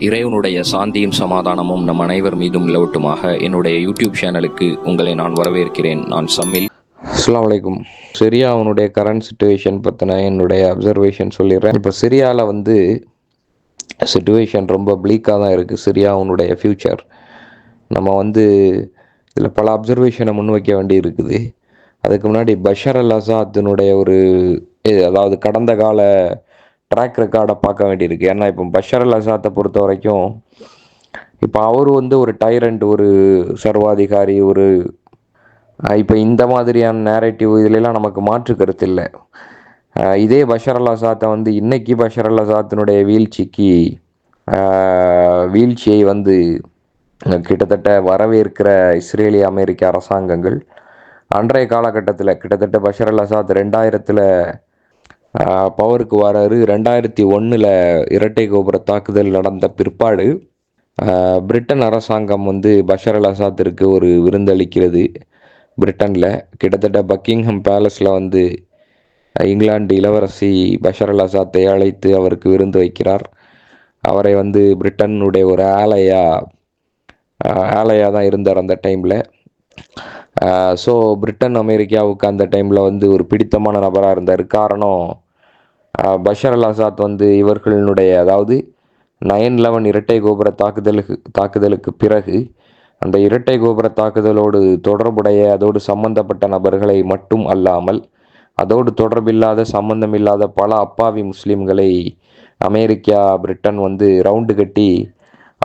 இறைவனுடைய சாந்தியும் சமாதானமும் நம் அனைவர் மீதும் நிலவட்டுமாக. என்னுடைய யூடியூப் சேனலுக்கு உங்களை நான் வரவேற்கிறேன். நான் சம்மில். அஸ்ஸலாமு அலைக்கும். சிரியாவுடைய கரண்ட் சுச்சுவேஷன் பற்றின என்னுடைய அப்சர்வேஷன் சொல்லிடுறேன். இப்போ சிரியாவில் சுச்சுவேஷன் ரொம்ப ப்ளீக்காக தான் இருக்குது. சிரியாவுடைய ஃப்யூச்சர் நம்ம இதில் பல அப்சர்வேஷனை முன்வைக்க வேண்டி இருக்குது. அதுக்கு முன்னாடி பஷர் அல் அசாத்தினுடைய அதாவது கடந்த கால ட்ராக் ரெக்கார்டை பார்க்க வேண்டியிருக்கு. ஏன்னா இப்போ பஷர் அல் அசாத்தை பொறுத்த வரைக்கும் இப்போ அவர் ஒரு டைரண்ட், ஒரு சர்வாதிகாரி, இப்போ இந்த மாதிரியான நேரேட்டிவ் இதுலலாம் நமக்கு மாற்று கருத்து இல்லை. இதே பஷர் அல் அசாத்தை இன்னைக்கு பஷர் அல் அசாத்தினுடைய வீழ்ச்சியை கிட்டத்தட்ட வரவேற்கிற இஸ்ரேலிய அமெரிக்க அரசாங்கங்கள் அன்றைய காலகட்டத்தில் கிட்டத்தட்ட பஷர் அல் அசாத் 2000 பவருக்கு வராரு. 2001 இரட்டை கோபுர தாக்குதல் நடந்த பிற்பாடு பிரிட்டன் அரசாங்கம் பஷர் அல் அசாத்திற்கு ஒரு விருந்தளிக்கிறது. பிரிட்டனில் கிட்டத்தட்ட பக்கிங்ஹாம் பேலஸில் இங்கிலாந்து இளவரசி பஷர் அல் அசாத்தை அழைத்து அவருக்கு விருந்து வைக்கிறார். அவரை பிரிட்டனுடைய ஒரு ஆலையாக தான் இருந்தார் அந்த டைமில். ஸோ பிரிட்டன் அமெரிக்காவுக்கு அந்த டைமில் ஒரு பிடித்தமான நபராக இருந்தார். காரணம், பஷர் அல் அசாத் இவர்களுடைய அதாவது 9/11 இரட்டை கோபுர தாக்குதலுக்கு பிறகு அந்த இரட்டை கோபுர தாக்குதலோடு தொடர்புடைய அதோடு சம்பந்தப்பட்ட நபர்களை மட்டும் அல்லாமல் அதோடு தொடர்பில்லாத சம்பந்தமில்லாத பல அப்பாவி முஸ்லீம்களை அமெரிக்கா பிரிட்டன் ரவுண்டு கட்டி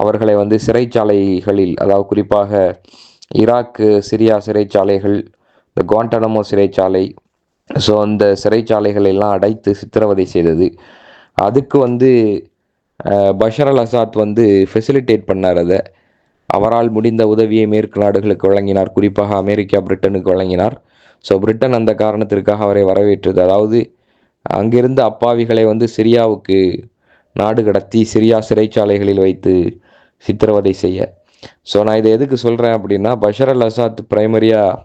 அவர்களை சிறைச்சாலைகளில், அதாவது குறிப்பாக ஈராக்கு சிரியா சிறைச்சாலைகள், இந்த குவாண்டனமோ சிறைச்சாலை, ஸோ அந்த சிறைச்சாலைகள் எல்லாம் அடைத்து சித்திரவதை செய்தது. அதுக்கு பஷர் அல் அசாத் ஃபெசிலிட்டேட் பண்ணார். அதை அவரால் முடிந்த உதவியை மேற்கு நாடுகளுக்கு வழங்கினார், குறிப்பாக அமெரிக்கா பிரிட்டனுக்கு வழங்கினார். ஸோ பிரிட்டன் அந்த காரணத்திற்காக அவரை வரவேற்றது. அதாவது அங்கிருந்த அப்பாவிகளை சிரியாவுக்கு நாடு கடத்தி சிரியா சிறைச்சாலைகளில் வைத்து சித்திரவதை செய்ய. ஸோ நான் இதை எதுக்கு சொல்கிறேன் அப்படின்னா, பஷர் அல் அசாத் பிரைமரியாக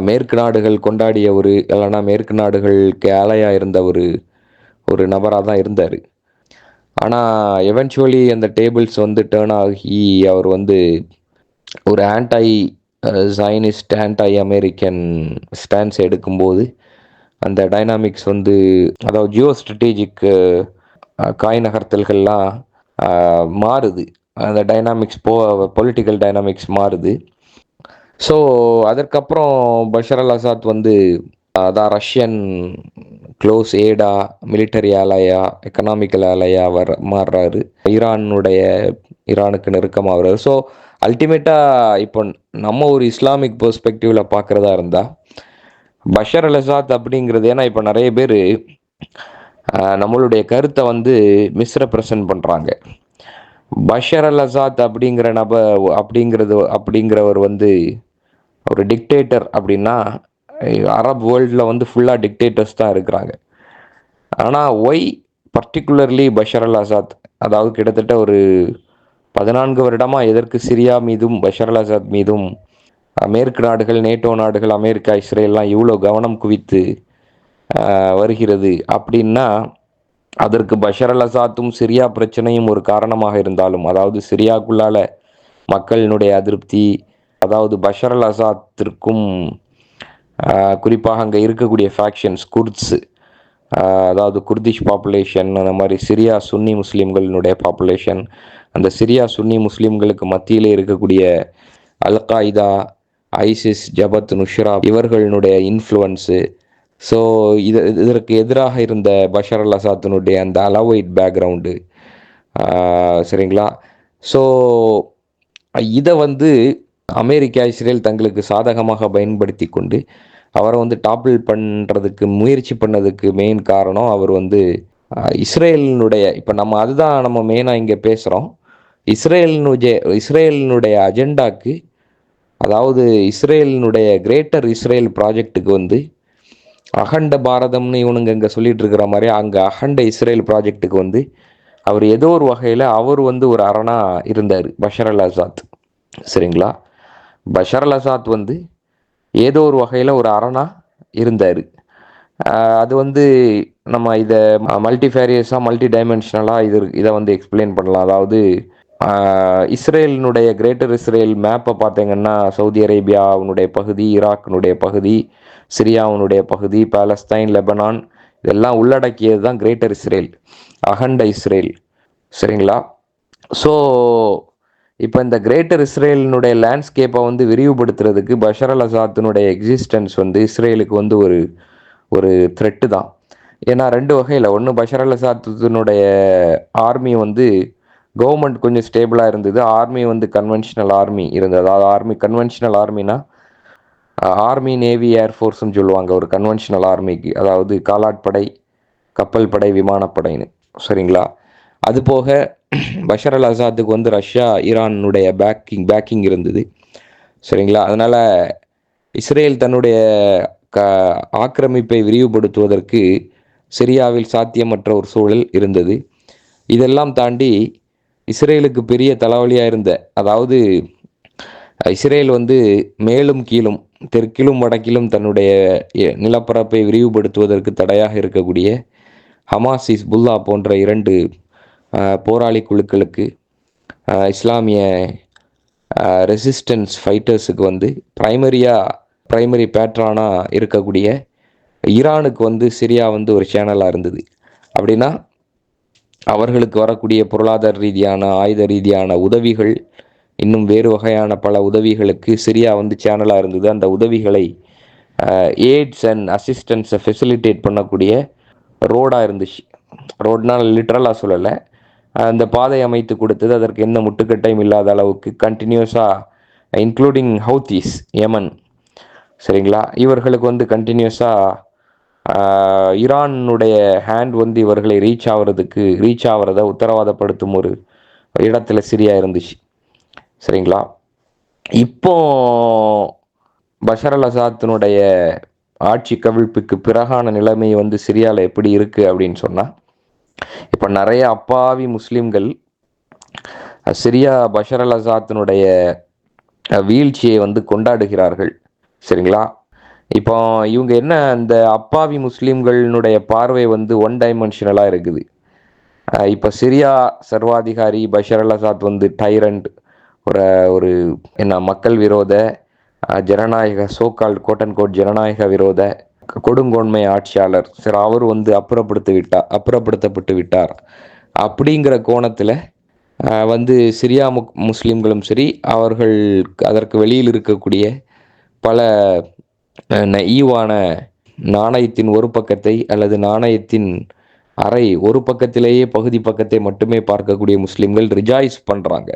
மேற்கு நாடுகள் கொண்டாடிய இல்லைன்னா மேற்கு நாடுகளுக்கு ஆலையாக இருந்த ஒரு நபராக தான் இருந்தார். ஆனால் எவென்ச்சுவலி அந்த டேபிள்ஸ் டேர்ன் ஆகி அவர் ஒரு anti Zionist, anti American stance எடுக்கும்போது அந்த டைனாமிக்ஸ் அதாவது ஜியோ ஸ்ட்ராட்டஜிக் காய் நகர்த்தல்கள்லாம் மாறுது. அந்த டைனாமிக்ஸ் பொலிட்டிக்கல் டைனாமிக்ஸ் மாறுது. ஸோ அதற்கப்புறம் பஷர் அல் அசாத் அதான் ரஷ்யன் க்ளோஸ் ஏடா, மிலிட்டரி ஆலையா, எக்கனாமிக்கல் ஆலையா மாறுறாரு. ஈரானுக்கு நெருக்கமாகிறாரு. ஸோ அல்டிமேட்டாக இப்போ நம்ம ஒரு இஸ்லாமிக் பெர்ஸ்பெக்டிவில் பார்க்குறதா இருந்தால் பஷர் அல் அசாத் அப்படிங்கிறது, ஏன்னா இப்போ நிறைய பேர் நம்மளுடைய கருத்தை மிஸ்ரெப்ரசன்ட் பண்ணுறாங்க. பஷர் அல் அசாத் அப்படிங்கிறவர் ஒரு டிக்டேட்டர் அப்படின்னா அரப் வேர்ல்டில் ஃபுல்லாக டிக்டேட்டர்ஸ் தான் இருக்கிறாங்க. ஆனால் why particularly Bashar al Assad, அதாவது கிட்டத்தட்ட ஒரு 14 வருடமாக எதற்கு சிரியா மீதும் பஷர் அல் அசாத் மீதும் மேற்கு நாடுகள், நேட்டோ நாடுகள், அமெரிக்கா, இஸ்ரேல்லாம் இவ்வளோ கவனம் குவித்து வருகிறது அப்படின்னா அதற்கு பஷர் அல் அசாத்தும் சிரியா பிரச்சனையும் ஒரு காரணமாக இருந்தாலும், அதாவது சிரியாக்குள்ளால மக்களினுடைய அதிருப்தி, அதாவது பஷர் அல் அசாத்திற்கும் குறிப்பாக அங்கே இருக்கக்கூடிய ஃபேக்ஷன்ஸ் குர்ட்ஸ், அதாவது குர்திஷ் பாப்புலேஷன், அந்த மாதிரி சிரியா சுன்னி முஸ்லீம்களினுடைய பாப்புலேஷன், அந்த சிரியா சுன்னி முஸ்லீம்களுக்கு மத்தியிலே இருக்கக்கூடிய அல் காய்தா, ஐசிஸ், ஜபத் நுஷ்ரா இவர்களினுடைய இன்ஃப்ளூவன்ஸு, ஸோ இதற்கு எதிராக இருந்த பஷர் அல் அசாத்தினுடைய அந்த அலவைட் பேக்ரவுண்டு, சரிங்களா. ஸோ இதை அமெரிக்கா, இஸ்ரேல் தங்களுக்கு சாதகமாக பயன்படுத்தி கொண்டு அவரை டாப்பிள் பண்ணுறதுக்கு முயற்சி பண்ணதுக்கு மெயின் காரணம் அவர் இஸ்ரேலினுடைய, இப்போ அதுதான் நம்ம மெயினாக இங்கே பேசுகிறோம். இஸ்ரேலினுடைய அஜெண்டாக்கு, அதாவது இஸ்ரேலினுடைய கிரேட்டர் இஸ்ரேல் ப்ராஜெக்டுக்கு அகண்ட பாரதம்னு இவனுங்க இங்கே சொல்லிட்டு இருக்கிற மாதிரி அங்கே அகண்ட இஸ்ரேல் ப்ராஜெக்டுக்கு அவர் ஏதோ ஒரு வகையில் அவர் ஒரு அரணா இருந்தார், பஷர் அல் அசாத். சரிங்களா. பஷர் அல் அசாத் ஏதோ ஒரு வகையில் ஒரு அரணா இருந்தார். அது நம்ம இதை மல்டிஃபேரியஸாக மல்டி டைமென்ஷனலாக இதை வந்து எக்ஸ்பிளைன் பண்ணலாம். அதாவது இஸ்ரேலினுடைய கிரேட்டர் இஸ்ரேல் மேப்பை பார்த்தீங்கன்னா சவுதி அரேபியாவுடைய பகுதி, ஈராக்கினுடைய பகுதி, சிரியாவுடைய பகுதி, பாலஸ்தைன், லெபனான் இதெல்லாம் உள்ளடக்கியது தான் கிரேட்டர் இஸ்ரேல், அகண்ட இஸ்ரேல். சரிங்களா? ஸோ இப்போ இந்த கிரேட்டர் இஸ்ரேலினுடைய லேண்ட்ஸ்கேப்பை வந்து விரிவுபடுத்துறதுக்கு பஷர் அல் அசாத்தினுடைய எக்ஸிஸ்டன்ஸ் வந்து இஸ்ரேலுக்கு வந்து ஒரு த்ரெட்டு தான். ஏன்னா ரெண்டு வகையில், ஒன்று பஷர் அல் அசாத்தினுடைய ஆர்மி வந்து கவர்மெண்ட் கொஞ்சம் ஸ்டேபிளாக இருந்தது, ஆர்மி வந்து கன்வென்ஷனல் ஆர்மி இருந்தது. அதாவது கன்வென்ஷனல் ஆர்மினா ஆர்மி, நேவி, ஏர்ஃபோர்ஸ்னு சொல்லுவாங்க ஒரு கன்வென்ஷனல் ஆர்மிக்கு, அதாவது காலாட்படை, கப்பல் படை, விமானப்படைன்னு. சரிங்களா? அது போக பஷர் அல் அசாத்துக்கு வந்து ரஷ்யா, ஈரானுடைய பேக்கிங் இருந்தது. சரிங்களா? அதனால் இஸ்ரேல் தன்னுடைய ஆக்கிரமிப்பை விரிவுபடுத்துவதற்கு சிரியாவில் சாத்தியமற்ற ஒரு சூழல் இருந்தது. இதெல்லாம் தாண்டி இஸ்ரேலுக்கு பெரிய தலைவலியாக இருந்த, அதாவது இஸ்ரேல் வந்து மேலும் கீழும், தெற்கிலும் வடக்கிலும் தன்னுடைய நிலப்பரப்பை விரிவுபடுத்துவதற்கு தடையாக இருக்கக்கூடிய ஹமாஸ், ஹிஸ்புல்லா போன்ற இரண்டு போராளி குழுக்களுக்கு, இஸ்லாமிய ரெசிஸ்டன்ஸ் ஃபைட்டர்ஸுக்கு வந்து பிரைமரி பேட்ரானாக இருக்கக்கூடிய ஈரானுக்கு வந்து சிரியா வந்து ஒரு சேனலாக இருந்தது. அப்படின்னா அவர்களுக்கு வரக்கூடிய பொருளாதார ரீதியான, ஆயுத ரீதியான உதவிகள், இன்னும் வேறு வகையான பல உதவிகளுக்கு சிரியா வந்து சேனலாக இருந்தது. அந்த உதவிகளை எய்ட்ஸ் அண்ட் அசிஸ்டன்ஸை ஃபெசிலிட்டேட் பண்ணக்கூடிய ரோடாக இருந்துச்சு. ரோட்னால் லிட்ரலாக சொல்லலை, அந்த பாதை அமைத்து கொடுத்தது. அதற்கு எந்த முட்டுக்கட்டையும் இல்லாத அளவுக்கு கண்டினியூஸாக, இன்க்ளூடிங் ஹவுத்தீஸ், யமன். சரிங்களா? இவர்களுக்கு வந்து கண்டினியூஸாக ஈரானுடைய ஹேண்ட் வந்து இவர்களை ரீச் ஆகிறத உத்தரவாதப்படுத்தும் ஒரு இடத்துல சிரியா இருந்துச்சு. சரிங்களா? இப்போ பஷர் அல் அசாத்தினுடைய ஆட்சி கவிழ்ப்புக்கு பிறகான நிலைமை வந்து சிரியாவில் எப்படி இருக்குது அப்படின்னு சொன்னால், இப்போ நிறைய அப்பாவி முஸ்லீம்கள் சிரியா பஷர் அல் அசாத்தினுடைய வீழ்ச்சியை வந்து கொண்டாடுகிறார்கள். சரிங்களா? இப்போ இவங்க என்ன, அந்த அப்பாவி முஸ்லீம்களினுடைய பார்வை வந்து ஒன் டைமென்ஷனலாக இருக்குது. இப்போ சிரியா சர்வாதிகாரி பஷர் அல் அசாத் வந்து டைரண்ட், ஒரு என்ன மக்கள் விரோத ஜனநாயக சோகால்ட் கோட் ஜனநாயக விரோத கொடுங்கோன்மை ஆட்சியாளர். சரி, அவர் வந்து அப்புறப்படுத்தப்பட்டு விட்டார் அப்படிங்கிற கோணத்தில் வந்து சிரியா முஸ்லீம்களும் சரி, அவர்கள் அதற்கு வெளியில் இருக்கக்கூடிய பல நஈவான நாணயத்தின் ஒரு பக்கத்தை அல்லது நாணயத்தின் ஒரு பக்கத்திலேயே பகுதி பக்கத்தை மட்டுமே பார்க்கக்கூடிய முஸ்லீம்கள் ரிஜாய்ஸ் பண்ணுறாங்க.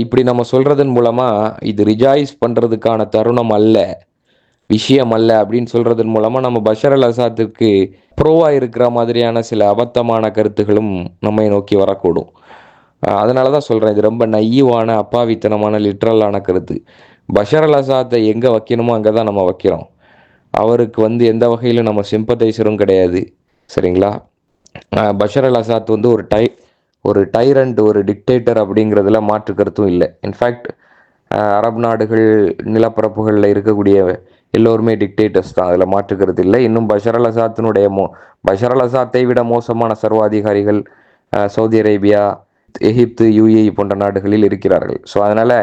இப்படி நம்ம சொல்கிறதன் மூலமாக இது ரிஜாய்ஸ் பண்ணுறதுக்கான தருணம் அல்ல, விஷயம் அல்ல அப்படின்னு சொல்கிறதன் மூலமாக நம்ம பஷர் அல் அசாத்திற்கு ப்ரோவாக இருக்கிற மாதிரியான சில அபத்தமான கருத்துகளும் நம்மை நோக்கி வரக்கூடும். அதனால தான் சொல்கிறேன், இது ரொம்ப நைவான, அப்பாவித்தனமான, லிட்ரலான கருத்து. பஷர் அல் அசாத்தை எங்கே வைக்கணுமோ அங்கே தான் நம்ம வைக்கிறோம். அவருக்கு வந்து எந்த வகையிலும் நம்ம சிம்பத்தைசரும் கிடையாது. சரிங்களா? பஷர் அல் அசாத் வந்து ஒரு டைரண்ட், ஒரு டிக்டேட்டர் அப்படிங்கிறதுல மாற்று கருத்தும் இல்லை. இன்ஃபேக்ட் அரபு நாடுகள் நிலப்பரப்புகளில் இருக்கக்கூடிய எல்லோருமே டிக்டேட்டர்ஸ் தான், அதில் மாற்று கருத்து இல்லை. இன்னும் பஷர் அல் அசாத்தை விட மோசமான சர்வாதிகாரிகள் சவுதி அரேபியா, எகிப்து, யுஏஇ போன்ற நாடுகளில் இருக்கிறார்கள். ஸோ அதனால்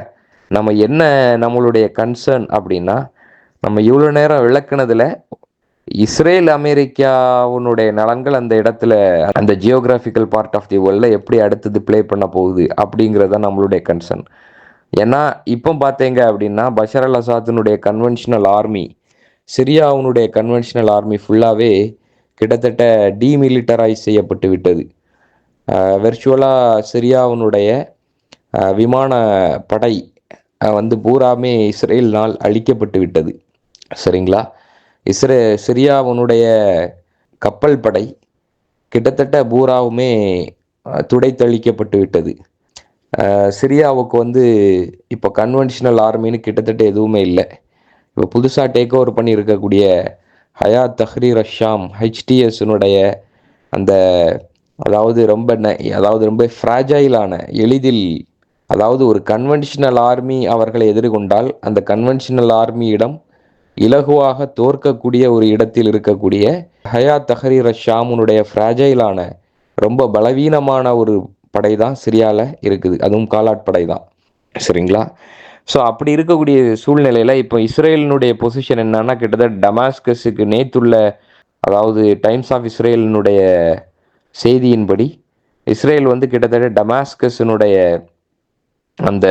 நம்மளுடைய கன்சர்ன் அப்படின்னா, நம்ம இவ்வளோ நேரம் விளக்குனதில் இஸ்ரேல் அமெரிக்காவுடைய நலன்கள் அந்த இடத்துல, அந்த ஜியோகிராஃபிக்கல் பார்ட் ஆஃப் தி வேர்ல்டில் எப்படி அடுத்தது ப்ளே பண்ண போகுது அப்படிங்கிறது தான் நம்மளுடைய கன்சர்ன். ஏன்னா இப்போ பார்த்தீங்க அப்படின்னா பஷர் அல் அசாத்தினுடைய கன்வென்ஷனல் ஆர்மி, சிரியாவுடைய கன்வென்ஷனல் ஆர்மி ஃபுல்லாகவே கிட்டத்தட்ட டீமிலிட்டரைஸ் செய்யப்பட்டு விட்டது. வெர்ச்சுவலாக சிரியாவுடைய விமான படை வந்து பூராமே இஸ்ரேலினால் அழிக்கப்பட்டு விட்டது. சரிங்களா? சிரியாவுடைய கப்பல் படை கிட்டத்தட்ட பூராவுமே துடைத்தழிக்கப்பட்டு விட்டது. சிரியாவுக்கு வந்து இப்போ கன்வென்ஷனல் ஆர்மின்னு கிட்டத்தட்ட எதுவுமே இல்லை. இப்போ புதுசாக டேக் ஓவர் பண்ணி இருக்கக்கூடிய ஹயாத் தஹ்ரீர் அஷாம், HTSனுடைய அந்த ரொம்ப ஃப்ராஜைலான, அதாவது ஒரு கன்வென்ஷனல் ஆர்மி அவர்களை எதிர்கொண்டால் அந்த கன்வென்ஷனல் ஆர்மியிடம் இலகுவாக தோற்கக்கூடிய ஒரு இடத்தில் இருக்கக்கூடிய ஹயாத் தஹரீர் ஷாமுனுடைய ஃப்ராஜைலான ரொம்ப பலவீனமான ஒரு படை தான் சிரியாவில் இருக்குது, அதுவும் காலாட் படை தான். சரிங்களா? ஸோ அப்படி இருக்கக்கூடிய சூழ்நிலையில் இப்போ இஸ்ரேலினுடைய பொசிஷன் என்னன்னா, கிட்டத்தட்ட டமாஸ்கஸுக்கு நேத்துள்ள, அதாவது டைம்ஸ் ஆஃப் இஸ்ரேலினுடைய செய்தியின்படி, இஸ்ரேல் வந்து கிட்டத்தட்ட டமாஸ்கஸினுடைய அந்த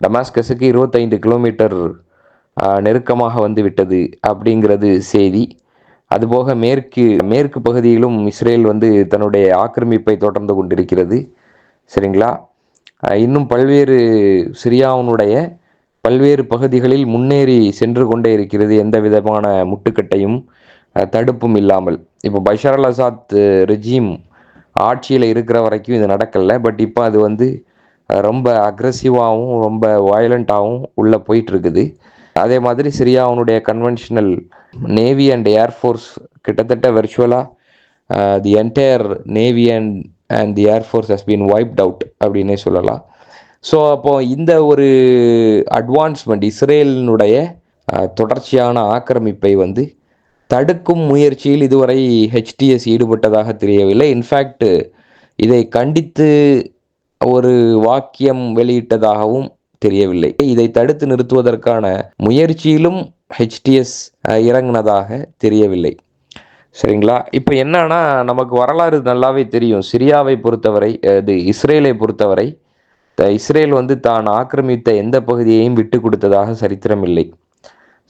டமாஸ்கஸுக்கு 25 கிலோமீட்டர் நெருக்கமாக வந்து விட்டது அப்படிங்கிறது செய்தி. அதுபோக மேற்கு பகுதியிலும் இஸ்ரேல் வந்து தன்னுடைய ஆக்கிரமிப்பை தொடர்ந்து கொண்டிருக்கிறது. சரிங்களா? இன்னும் சிரியாவினுடைய பல்வேறு பகுதிகளில் முன்னேறி சென்று கொண்டே இருக்கிறது, எந்த விதமான முட்டுக்கட்டையும் தடுப்பும் இல்லாமல். இப்போ பஷர் அல் அசாத் ரெஜீம் ஆட்சியில் இருக்கிற வரைக்கும் இது நடக்கலை. பட் இப்போ அது வந்து ரொம்ப அக்ரெசிவாகவும் ரொம்ப வயலண்ட்டாகவும் உள்ளே போயிட்டுருக்குது. அதே மாதிரி சிரியாவினுடைய கன்வென்ஷனல் நேவி அண்ட் ஏர்ஃபோர்ஸ் கிட்டத்தட்ட வெர்ச்சுவலாக the entire navy and the air force has been wiped out அப்படின்னே சொல்லலாம். ஸோ அப்போது இந்த ஒரு அட்வான்ஸ்மெண்ட் இஸ்ரேலினுடைய தொடர்ச்சியான ஆக்கிரமிப்பை வந்து தடுக்கும் முயற்சியில் இதுவரை ஹெச்டிஎஸ் ஈடுபட்டதாக தெரியவில்லை. இன்ஃபேக்ட் இதை கண்டித்து ஒரு வாக்கியம் வெளியிட்டதாகவும் தெரியவில்லை. இதை தடுத்து நிறுத்துவதற்கான முயற்சியிலும் ஹெச்டிஎஸ் இறங்கினதாக தெரியவில்லை. சரிங்களா? இப்போ என்னன்னா, நமக்கு வரலாறு நல்லாவே தெரியும். சிரியாவை பொறுத்தவரை, இஸ்ரேலை பொறுத்தவரை, இஸ்ரேல் வந்து தான் ஆக்கிரமித்த எந்த பகுதியையும் விட்டு கொடுத்ததாக சரித்திரம் இல்லை.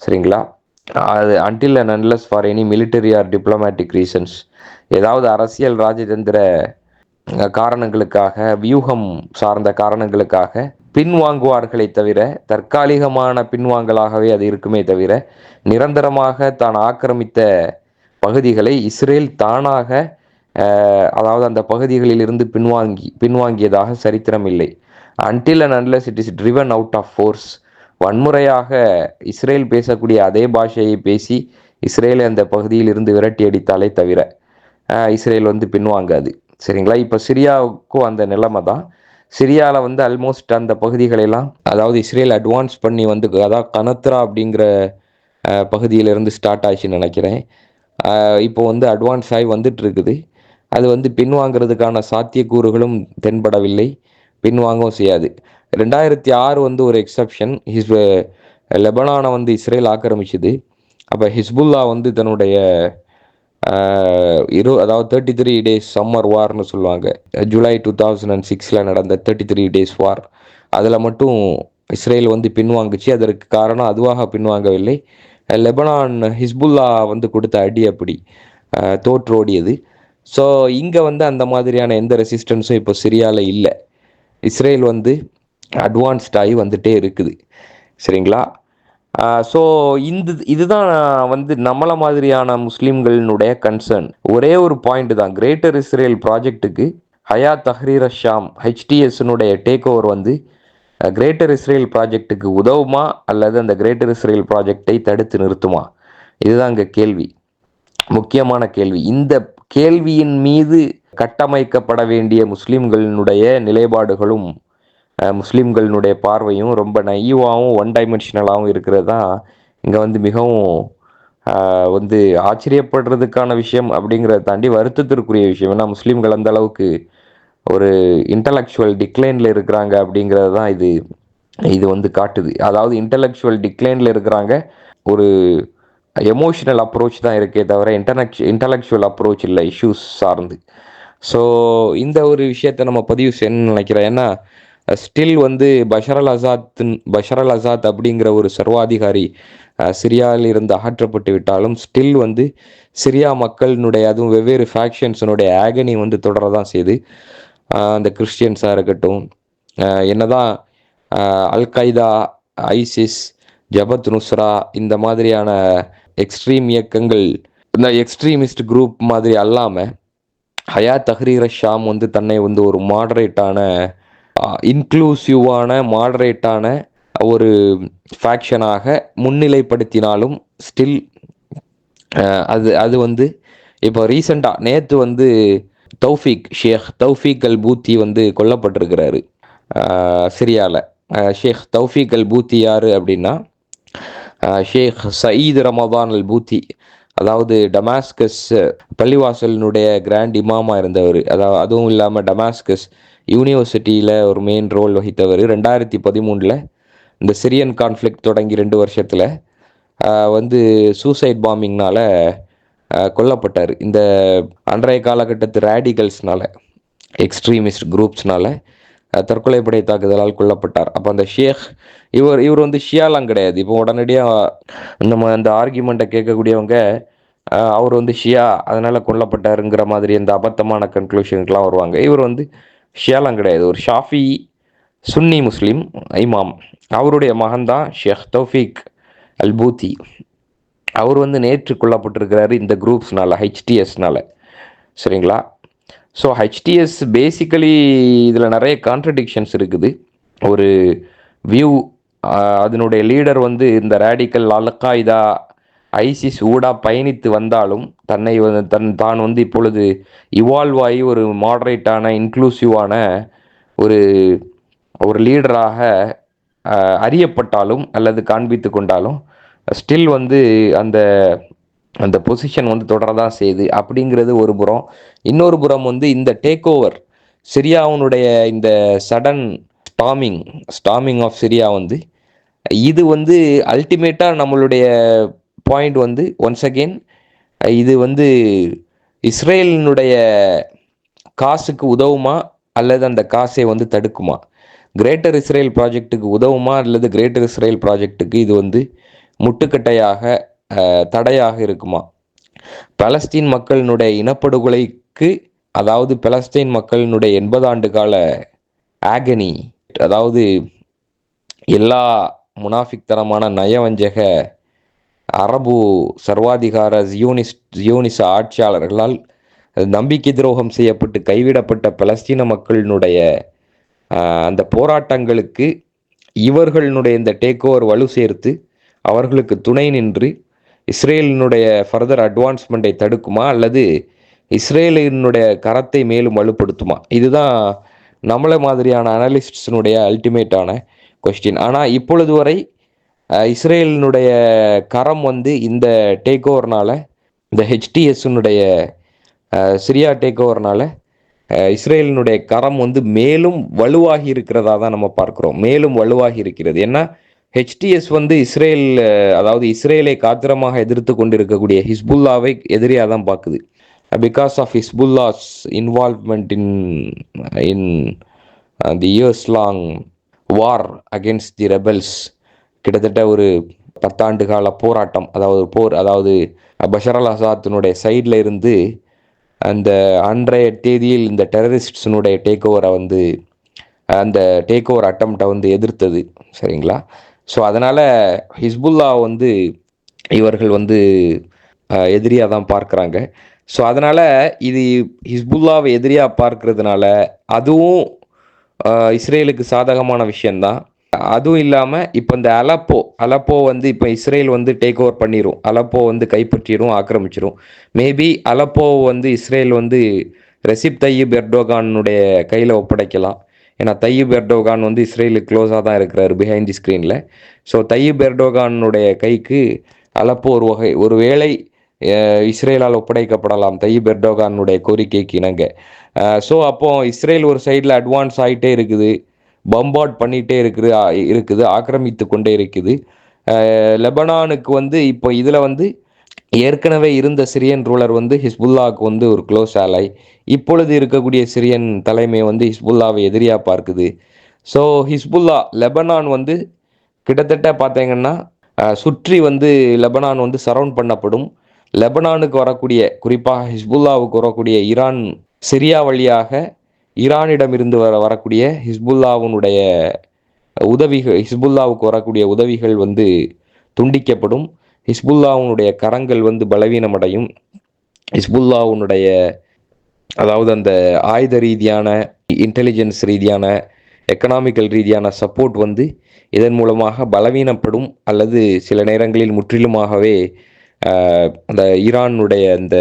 சரிங்களா? அது until and unless for any military or diplomatic reasons, ஏதாவது அரசியல் ராஜதந்திர காரணங்களுக்காக, வியூகம் சார்ந்த காரணங்களுக்காக பின்வாங்குவார்களே தவிர, தற்காலிகமான பின்வாங்கலாகவே அது இருக்குமே தவிர, நிரந்தரமாக தான் ஆக்கிரமித்த பகுதிகளை இஸ்ரேல் தானாக, அதாவது அந்த பகுதிகளில் இருந்து பின்வாங்கியதாக சரித்திரம் இல்லை. Until and unless it is driven out of force, வன்முறையாக இஸ்ரேல் பேசக்கூடிய அதே பாஷையை பேசி இஸ்ரேலை அந்த பகுதியில் இருந்து விரட்டி அடித்தாலே தவிர இஸ்ரேல் வந்து பின்வாங்காது. சரிங்களா? இப்போ சிரியாவுக்கும் அந்த நிலைமை தான். சிரியாவில் வந்து ஆல்மோஸ்ட் அந்த பகுதிகளெல்லாம், அதாவது இஸ்ரேல் அட்வான்ஸ் பண்ணி வந்து, அதாவது கனத்ரா அப்படிங்கிற பகுதியிலிருந்து ஸ்டார்ட் ஆச்சுன்னு நினைக்கிறேன். இப்போ வந்து அட்வான்ஸ் ஆகி வந்துட்டு இருக்குது. அது வந்து பின்வாங்கிறதுக்கான சாத்தியக்கூறுகளும் தென்படவில்லை, பின்வாங்கவும் செய்யாது. 2006 வந்து ஒரு எக்ஸப்ஷன். லெபனானை வந்து இஸ்ரேல் ஆக்கிரமிச்சுது. அப்போ ஹிஸ்புல்லா வந்து தன்னுடைய அதாவது 33 days சம்மர் வார்னு சொல்லுவாங்க, ஜூலை 2006 நடந்த 33 days வார், அதில் மட்டும் இஸ்ரேல் வந்து பின்வாங்குச்சு. அதற்கு காரணம் அதுவாக பின்வாங்கவில்லை, லெபனான் ஹிஸ்புல்லா வந்து கொடுத்த அடி அப்படி தோற்றோடியது. ஸோ இங்கே வந்து அந்த மாதிரியான எந்த ரெசிஸ்டன்ஸும் இப்போ சிரியாவில் இல்லை. இஸ்ரேல் வந்து அட்வான்ஸ்ட் ஆகி வந்துட்டே இருக்குது. சரிங்களா? ஸோ இதுதான் வந்து நம்மளை மாதிரியான முஸ்லீம்களினுடைய கன்சர்ன். ஒரே ஒரு பாயிண்ட் தான், கிரேட்டர் இஸ்ரேல் ப்ராஜெக்ட்டுக்கு ஹயாத் தஹ்ரீர் ஷாம் ஹெச்டிஎஸ்னுடைய டேக் ஓவர் வந்து கிரேட்டர் இஸ்ரேல் ப்ராஜெக்ட்டுக்கு உதவுமா அல்லது அந்த கிரேட்டர் இஸ்ரேல் ப்ராஜெக்டை தடுத்து நிறுத்துமா? இதுதான் இங்கே கேள்வி, முக்கியமான கேள்வி. இந்த கேள்வியின் மீது கட்டமைக்கப்பட வேண்டிய முஸ்லீம்களினுடைய நிலைப்பாடுகளும் முஸ்லீம்களினுடைய பார்வையும் ரொம்ப நைவாகவும் ஒன் டைமென்ஷனலாகவும் இருக்கிறது தான் இங்கே வந்து மிகவும் வந்து ஆச்சரியப்படுறதுக்கான விஷயம். அப்படிங்கிறத தாண்டி வருத்தத்திற்குரிய விஷயம். ஏன்னா முஸ்லீம்கள் அந்த அளவுக்கு ஒரு இன்டலெக்சுவல் டிக்ளைனில் இருக்கிறாங்க அப்படிங்கிறது தான் இது வந்து காட்டுது. அதாவது இன்டலெக்சுவல் டிக்ளைனில் இருக்கிறாங்க, ஒரு எமோஷனல் அப்ரோச் தான் இருக்கே தவிர இன்டலெக்சுவல் அப்ரோச் இல்லை, இஷ்யூஸ் சார்ந்து. ஸோ இந்த ஒரு விஷயத்தை நம்ம பதிவு செய்யணும்னு நினைக்கிறேன். ஏன்னா ஸ்டில் வந்து பஷர் அல் அசாத் அப்படிங்கிற ஒரு சர்வாதிகாரி சிரியாவில் இருந்து அகற்றப்பட்டு விட்டாலும் ஸ்டில் வந்து சிரியா மக்களினுடைய, அதுவும் வெவ்வேறு ஃபேக்ஷன்ஸினுடைய ஆகனி வந்து தொடரதான் செய்யுது. அந்த கிறிஸ்டியன்ஸாக இருக்கட்டும், என்னதான் அல் கைதா, ஐசிஸ், ஜபத் நுஸ்ரா இந்த மாதிரியான எக்ஸ்ட்ரீம் இயக்கங்கள், இந்த எக்ஸ்ட்ரீமிஸ்ட் குரூப் மாதிரி அல்லாமல் ஹயாத் தஹ்ரீர் ஷாம் வந்து தன்னை வந்து ஒரு மாடரேட்டான, இன்க்ளூசிவான, மாடரேட்டான ஒரு ஃபேக்ஷனாக முன்னிலைப்படுத்தினாலும் ஸ்டில் அது வந்து இப்போ ரீசெண்டாக நேற்று வந்து ஷேக் தௌஃபீக் அல் பூத்தி வந்து கொல்லப்பட்டிருக்கிறாரு சிரியாவில். ஷேக் தௌஃபீக் அல் பூத்தி யார் அப்படின்னா, ஷேக் சயீத் ரமதான் அல் பூத்தி, அதாவது டமாஸ்கஸ் பள்ளிவாசலினுடைய கிராண்ட் இமாமா இருந்தவர். அதாவது அதுவும் இல்லாமல் டமாஸ்கஸ் யூனிவர்சிட்டியில் ஒரு மெயின் ரோல் வகித்தவர். 2013 இந்த சிரியன் கான்ஃப்ளிக்ட் தொடங்கி 2 வருஷத்தில் வந்து சூசைட் பாம்பிங்னால கொல்லப்பட்டார். இந்த அன்றைய காலகட்டத்து ரேடிகல்ஸ்னால, எக்ஸ்ட்ரீமிஸ்ட் குரூப்ஸ்னால தற்கொலைப்படை தாக்குதலால் கொல்லப்பட்டார். அப்போ அந்த ஷேக் இவர் வந்து ஷியாலாம் கிடையாது. இப்போ உடனடியாக நம்ம அந்த ஆர்கியூமெண்ட்டை கேட்கக்கூடியவங்க அவர் வந்து ஷியா அதனால கொல்லப்பட்டாருங்கிற மாதிரி அந்த அபத்தமான கன்க்ளூஷனுக்குலாம் வருவாங்க. இவர் வந்து ஷியாலாம் கிடையாது. ஒரு ஷாஃபி சுன்னி முஸ்லீம் இமாம். அவருடைய மகன்தான் ஷேக் தௌஃபீக் அல் பூத்தி. அவர் வந்து நேற்று கொல்லப்பட்டிருக்கிறாரு இந்த குரூப்ஸ்னால, ஹெச்டிஎஸ்னால. சரிங்களா? ஸோ ஹெச்டிஎஸ் பேசிக்கலி இதில் நிறைய கான்ட்ரடிக்ஷன்ஸ் இருக்குது. ஒரு வியூ, அதனுடைய லீடர் வந்து இந்த ரேடிக்கல் அல்-காய்தா ஐசிஸ் ஊடா பயணித்து வந்தாலும் தான் வந்து இப்பொழுது இவால்வ் ஆகி ஒரு மாடரேட்டான இன்க்ளூசிவான ஒரு ஒரு லீடராக அறியப்பட்டாலும் அல்லது காண்பித்து கொண்டாலும் ஸ்டில் வந்து அந்த அந்த பொசிஷன் வந்து தொடரதான் செய்யுது. அப்படிங்கிறது ஒரு புறம். இன்னொரு புறம் வந்து இந்த டேக் ஓவர் சிரியாவுனுடைய இந்த சடன் ஸ்டாமிங் ஆஃப் சிரியா வந்து இது வந்து அல்டிமேட்டாக நம்மளுடைய பாயிண்ட் வந்து ஒன்ஸ் அகெயின் இது வந்து இஸ்ரேலினுடைய காசுக்கு உதவுமா அல்லது அந்த காசை வந்து தடுக்குமா? கிரேட்டர் இஸ்ரேல் ப்ராஜெக்ட்டுக்கு உதவுமா அல்லது கிரேட்டர் இஸ்ரேல் ப்ராஜெக்ட்டுக்கு இது வந்து முட்டுக்கட்டையாக தடையாக இருக்குமா? பலஸ்தீன் மக்களினுடைய இனப்படுகொலைக்கு, அதாவது பலஸ்தீன் மக்களினுடைய 80 ஆண்டு கால ஆகனி, அதாவது எல்லா முனாஃபிக்தனமான நயவஞ்சக அரபு சர்வாதிகார ஜியோனிச ஆட்சியாளர்களால் நம்பிக்கை துரோகம் செய்யப்பட்டு கைவிடப்பட்ட பலஸ்தீன மக்களினுடைய அந்த போராட்டங்களுக்கு இவர்களுடைய இந்த டேக் ஓவர் வலு சேர்த்து அவர்களுக்கு துணை நின்று இஸ்ரேலினுடைய ஃபர்தர் அட்வான்ஸ்மெண்ட்டை தடுக்குமா அல்லது இஸ்ரேலினுடைய கரத்தை மேலும் வலுப்படுத்துமா? இதுதான் நம்மளை மாதிரியான அனலிஸ்ட்ஸினுடைய அல்டிமேட்டான கொஸ்டின். ஆனால் இப்பொழுது வரை இஸ்ரேலினுடைய கரம் வந்து இந்த டேக் ஓவர்னால, இந்த ஹெச்டிஎஸ்னுடைய சிரியா டேக் ஓவர்னால இஸ்ரேலினுடைய கரம் வந்து மேலும் வலுவாகி இருக்கிறதா தான் நம்ம பார்க்குறோம். மேலும் வலுவாகி இருக்கிறது. ஏன்னா ஹெச்டிஎஸ் வந்து அதாவது இஸ்ரேலை காத்திரமாக எதிர்த்து கொண்டிருக்கக்கூடிய ஹிஸ்புல்லாவை எதிரியாக தான் பார்க்குது. Because of Hezbollah's involvement in the years long war against the rebels. கிட்டத்தட்ட ஒரு 10 ஆண்டு கால போராட்டம், அதாவது பஷர் அல் அசாத்தினுடைய சைடில் இருந்து அந்த அன்றைய தேதியில் இந்த டெரரிஸ்ட்ஸினுடைய டேக் ஓவரை வந்து அந்த டேக் ஓவர் அட்டம்ப்டை வந்து எதிர்த்தது. சரிங்களா? ஸோ அதனால் ஹிஸ்புல்லா வந்து இவர்கள் வந்து எதிரியாக தான் பார்க்குறாங்க. ஸோ அதனால் இது ஹிஸ்புல்லாவை எதிரியாக பார்க்கறதுனால அதுவும் இஸ்ரேலுக்கு சாதகமான விஷயந்தான். அதுவும் இல்லாமல் இப்போ இந்த அலப்போ வந்து இப்போ இஸ்ரேல் வந்து டேக் ஓவர் பண்ணிடும், அலப்போ வந்து கைப்பற்றிடும், ஆக்கிரமிச்சிடும். மேபி அலப்போ வந்து இஸ்ரேல் வந்து ரெசிப் தையிப் எர்டோகானுடைய கையில் ஒப்படைக்கலாம். ஏன்னா தையிப் எர்டோகான் வந்து இஸ்ரேலுக்கு க்ளோஸாக தான் இருக்கிறார் பிஹைண்ட் தி ஸ்க்ரீனில். ஸோ தையிப் எர்டோகானுடைய கைக்கு அலப்போ ஒரு வேளை இஸ்ரேலால் ஒப்படைக்கப்படலாம் தையிப் எர்டோகானுடைய கோரிக்கைக்கு இணங்க. ஸோ அப்போ இஸ்ரேல் ஒரு சைடில் அட்வான்ஸ் ஆகிட்டே இருக்குது, பம்பார்ட் பண்ணிகிட்டே இருக்குது, ஆக்கிரமித்து கொண்டே இருக்குது. லெபனானுக்கு வந்து இப்போ இதில் வந்து ஏற்கனவே இருந்த சிரியன் ரூலர் வந்து ஹிஸ்புல்லாவுக்கு வந்து ஒரு க்ளோஸ் ஆலை. இப்பொழுது இருக்கக்கூடிய சிரியன் தலைமை வந்து ஹிஸ்புல்லாவை எதிரியாக பார்க்குது. ஸோ ஹிஸ்புல்லா லெபனான் வந்து கிட்டத்தட்ட பார்த்தீங்கன்னா சுற்றி வந்து லெபனான் வந்து சரவுண்ட் பண்ணப்படும். லெபனானுக்கு வரக்கூடிய, குறிப்பாக ஹிஸ்புல்லாவுக்கு வரக்கூடிய ஈரான் சிரியா வழியாக ஈரானிடமிருந்து வரக்கூடிய ஹிஸ்புல்லாவுக்கு வரக்கூடிய உதவிகள் வந்து துண்டிக்கப்படும். ஹிஸ்புல்லாவுடைய கரங்கள் வந்து பலவீனமடையும். ஹிஸ்புல்லாவுடைய அதாவது அந்த ஆயுத ரீதியான, இன்டெலிஜென்ஸ் ரீதியான, எக்கனாமிக்கல் ரீதியான சப்போர்ட் வந்து இதன் மூலமாக பலவீனப்படும் அல்லது சில நேரங்களில் முற்றிலுமாகவே அந்த ஈரானுடைய அந்த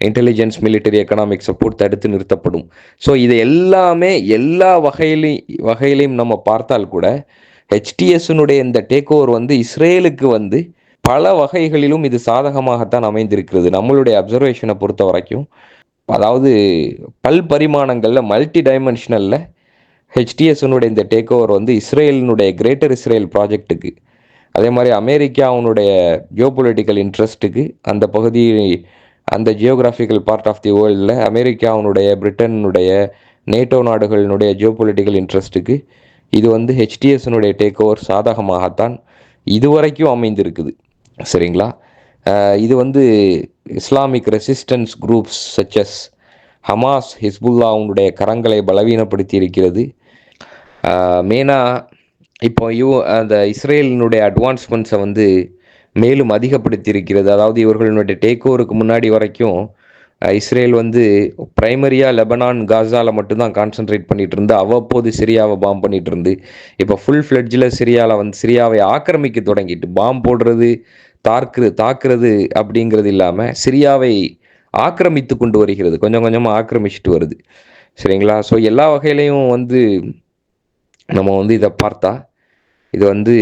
இன்டெலிஜென்ஸ், மிலிட்டரி, எக்கனாமிக் சப்போர்ட் தடுத்து நிறுத்தப்படும். ஸோ இது எல்லாமே எல்லா வகையிலையும் நம்ம பார்த்தால் கூட ஹெச்டிஎஸ்னுடைய இந்த டேக் ஓவர் வந்து இஸ்ரேலுக்கு வந்து பல வகைகளிலும் இது சாதகமாகத்தான் அமைந்திருக்கிறது நம்மளுடைய அப்சர்வேஷனை பொறுத்த வரைக்கும். அதாவது பரிமாணங்களில் மல்டி டைமென்ஷனலில் ஹெச்டிஎஸ்னுடைய இந்த டேக் ஓவர் வந்து இஸ்ரேலினுடைய கிரேட்டர் இஸ்ரேல் ப்ராஜெக்ட்டுக்கு, அதே மாதிரி அமெரிக்காவுடைய ஜியோபொலிட்டிக்கல் இன்ட்ரெஸ்ட்டுக்கு, அந்த பகுதி அந்த ஜியோகிராஃபிக்கல் பார்ட் ஆஃப் தி வேர்ல்டில் அமெரிக்காவுடைய பிரிட்டனுடைய நேட்டோ நாடுகளினுடைய ஜியோபொலிட்டிக்கல் இன்ட்ரெஸ்ட்டுக்கு இது வந்து ஹெச்டிஎஸ்னுடைய டேக் ஓவர் சாதகமாகத்தான் இதுவரைக்கும் அமைந்திருக்குது. சரிங்களா? இது வந்து இஸ்லாமிக் ரெசிஸ்டன்ஸ் குரூப்ஸ் சச்சஸ் ஹமாஸ், ஹிஸ்புல்லாவுடைய கரங்களை பலவீனப்படுத்தி இருக்கிறது. மெயினாக இப்போ அந்த இஸ்ரேலினுடைய அட்வான்ஸ்மெண்ட்ஸை வந்து மேலும் அதிகப்படுத்தி இருக்கிறது. அதாவது இவர்களுடைய டேக் ஓவருக்கு முன்னாடி வரைக்கும் இஸ்ரேல் வந்து பிரைமரியாக லெபனான், காசாவில் மட்டும்தான் கான்சென்ட்ரேட் பண்ணிட்டு இருந்து அவ்வப்போது சிரியாவை பாம் பண்ணிட்டு இருந்து இப்போ ஃபுல் ஃப்ளெட்ஜில் சிரியாவை ஆக்கிரமிக்க தொடங்கிட்டு பாம் போடுறது, தாக்குறது அப்படிங்கிறது இல்லாமல் சிரியாவை ஆக்கிரமித்து கொண்டு வருகிறது, கொஞ்சம் கொஞ்சமாக ஆக்கிரமிச்சுட்டு வருது. சரிங்களா? ஸோ எல்லா வகையிலையும் வந்து நம்ம வந்து இதை பார்த்தா இது வந்து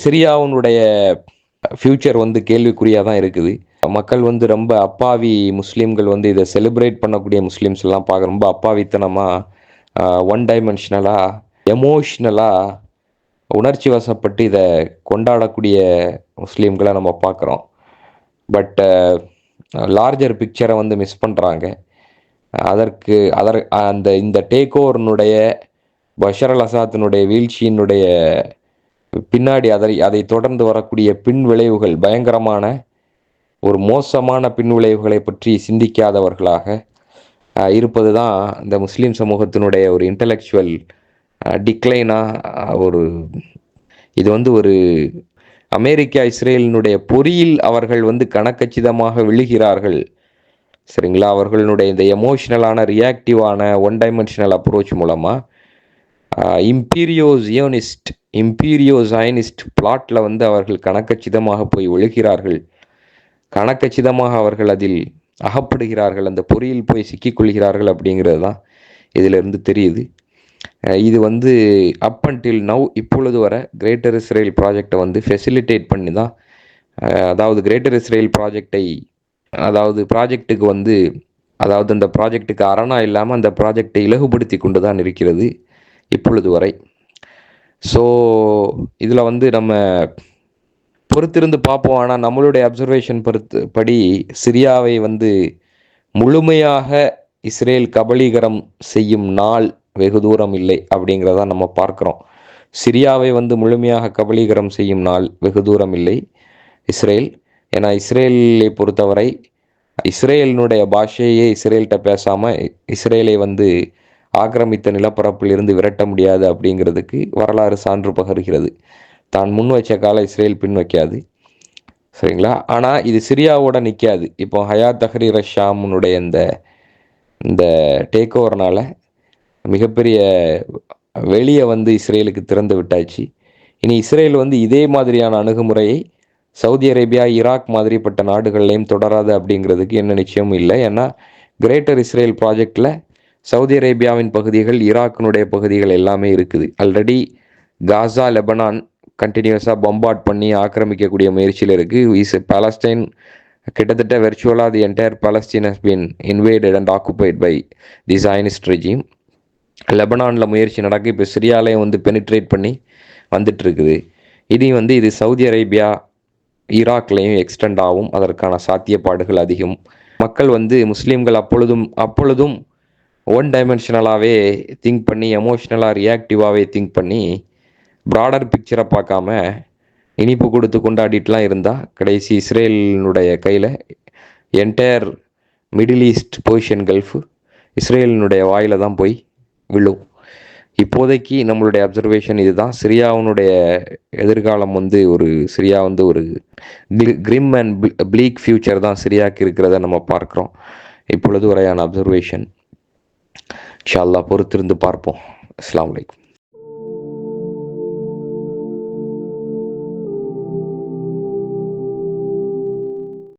சிரியாவுடைய ஃப்யூச்சர் வந்து கேள்விக்குறியாக தான் இருக்குது. மக்கள் வந்து ரொம்ப அப்பாவி முஸ்லீம்கள் வந்து இதை செலிப்ரேட் பண்ணக்கூடிய முஸ்லீம்ஸ் எல்லாம் பார்க்க ரொம்ப அப்பாவித்தனமாக ஒன் டைமென்ஷனலாக எமோஷ்னலாக உணர்ச்சி வசப்பட்டு இதை கொண்டாடக்கூடிய முஸ்லீம்களை நம்ம பார்க்குறோம். பட் லார்ஜர் பிக்சரை வந்து மிஸ் பண்ணுறாங்க. இந்த டேக் ஓவர்னுடைய பஷர் அல் அசாத்தினுடைய வீழ்ச்சியினுடைய பின்னாடி அதை தொடர்ந்து வரக்கூடிய பின் விளைவுகள், பயங்கரமான ஒரு மோசமான பின் விளைவுகளை பற்றி சிந்திக்காதவர்களாக இருப்பது தான் இந்த முஸ்லீம் சமூகத்தினுடைய ஒரு இன்டலெக்சுவல் டிக்ளைனாக இது வந்து ஒரு அமெரிக்கா இஸ்ரேலினுடைய பொறியில் அவர்கள் வந்து கணக்கச்சிதமாக விழுகிறார்கள். சரிங்களா? அவர்களுடைய இந்த எமோஷ்னலான ரியாக்டிவான ஒன் டைமென்ஷனல் அப்ரோச் மூலமாக இம்பீரியோ ஜயனிஸ்ட் பிளாட்டில் வந்து அவர்கள் கணக்கச்சிதமாக போய் விழுகிறார்கள். கணக்கச்சிதமாக அவர்கள் அதில் அகப்படுகிறார்கள், அந்த பொறியில் போய் சிக்கிக்கொள்கிறார்கள் அப்படிங்கிறது தான் இதிலிருந்து தெரியுது. இது வந்து அப் அன்டில் நவ் இப்பொழுது வர கிரேட்டர் இஸ்ரேல் ப்ராஜெக்டை வந்து ஃபெசிலிட்டேட் பண்ணி தான், அதாவது கிரேட்டர் இஸ்ரேல் ப்ராஜெக்ட்டுக்கு வந்து அந்த ப்ராஜெக்ட்டுக்கு அரணா இல்லாமல் அந்த ப்ராஜெக்டை இலகுபடுத்தி கொண்டு தான் இருக்கிறது இப்பொழுது வரை. ஸோ இதில் வந்து நம்ம பொறுத்திருந்து பார்ப்போம். ஆனால் நம்மளுடைய அப்சர்வேஷன் படி சிரியாவை வந்து முழுமையாக இஸ்ரேல் கபலீகரம் செய்யும் நாள் வெகு தூரம் இல்லை அப்படிங்கிறத நம்ம பார்க்குறோம். சிரியாவை வந்து முழுமையாக கபலீகரம் செய்யும் நாள் வெகு தூரம் இல்லை இஸ்ரேல். ஏன்னா இஸ்ரேலை பொறுத்தவரை இஸ்ரேலினுடைய பாஷையே இஸ்ரேல்கிட்ட பேசாமல் இஸ்ரேலை வந்து ஆக்கிரமித்த நிலப்பரப்பில் இருந்து விரட்ட முடியாது அப்படிங்கிறதுக்கு வரலாறு சான்று பகர்கிறது. தான் முன் வச்ச கால இஸ்ரேல் பின் வைக்காது. சரிங்களா? ஆனால் இது சிரியாவோட நிற்காது. இப்போ ஹயாத் தஹ்ரீர் ஷாமுனுடைய இந்த டேக் ஓவர்னால மிகப்பெரிய வெளியே வந்து இஸ்ரேலுக்கு திறந்து விட்டாச்சு. இனி இஸ்ரேல் வந்து இதே மாதிரியான அணுகுமுறையை சவுதி அரேபியா, ஈராக் மாதிரிப்பட்ட நாடுகள்லையும் தொடராது அப்படிங்கிறதுக்கு என்ன நிச்சயமும் இல்லை. ஏன்னா கிரேட்டர் இஸ்ரேல் ப்ராஜெக்டில் சவுதி அரேபியாவின் பகுதிகள், ஈராக்கினுடைய பகுதிகள் எல்லாமே இருக்குது. ஆல்ரெடி காசா, லெபனான் கண்டினியூஸாக பம்பார்ட் பண்ணி ஆக்கிரமிக்கக்கூடிய முயற்சியில் இருக்குது. பாலஸ்டைன் கிட்டத்தட்ட வெர்ச்சுவலாக the entire Palestine has been invaded and occupied by the Zionist regime. லெபனானில் முயற்சி நடக்கு. இப்போ சிரியாலையும் வந்து பெனிட்ரேட் பண்ணி வந்துட்டு இருக்குது. இது சவுதி அரேபியா, ஈராக்லையும் எக்ஸ்டெண்ட் ஆகும். அதற்கான சாத்தியப்பாடுகள் அதிகம். மக்கள் வந்து முஸ்லீம்கள் அப்பொழுதும் ஒன் டைமென்ஷனலாகவே திங்க் பண்ணி, எமோஷ்னலாக ரியாக்டிவாகவே திங்க் பண்ணி, ப்ராடர் பிக்சரை பார்க்காம இனிப்பு கொடுத்து கொண்டாடிட்டுலாம் இருந்தால் கடைசி இஸ்ரேலினுடைய கையில் entire Middle East, Persian Gulf இஸ்ரேலினுடைய வாயில் தான் போய் விழும். இப்போதைக்கு நம்மளுடைய அப்சர்வேஷன் இதுதான். சிரியாவினுடைய எதிர்காலம் வந்து சிரியா வந்து ஒரு கிரிம் அண்ட் ப்ளீக் ஃபியூச்சர் தான் சிரியாவுக்கு இருக்கிறத நம்ம பார்க்குறோம். இப்பொழுது வரையான அப்சர்வேஷன். இன்ஷா அல்லாஹ் பொறுத்திருந்து பார்ப்போம். அஸ்ஸலாமு அலைக்கும்.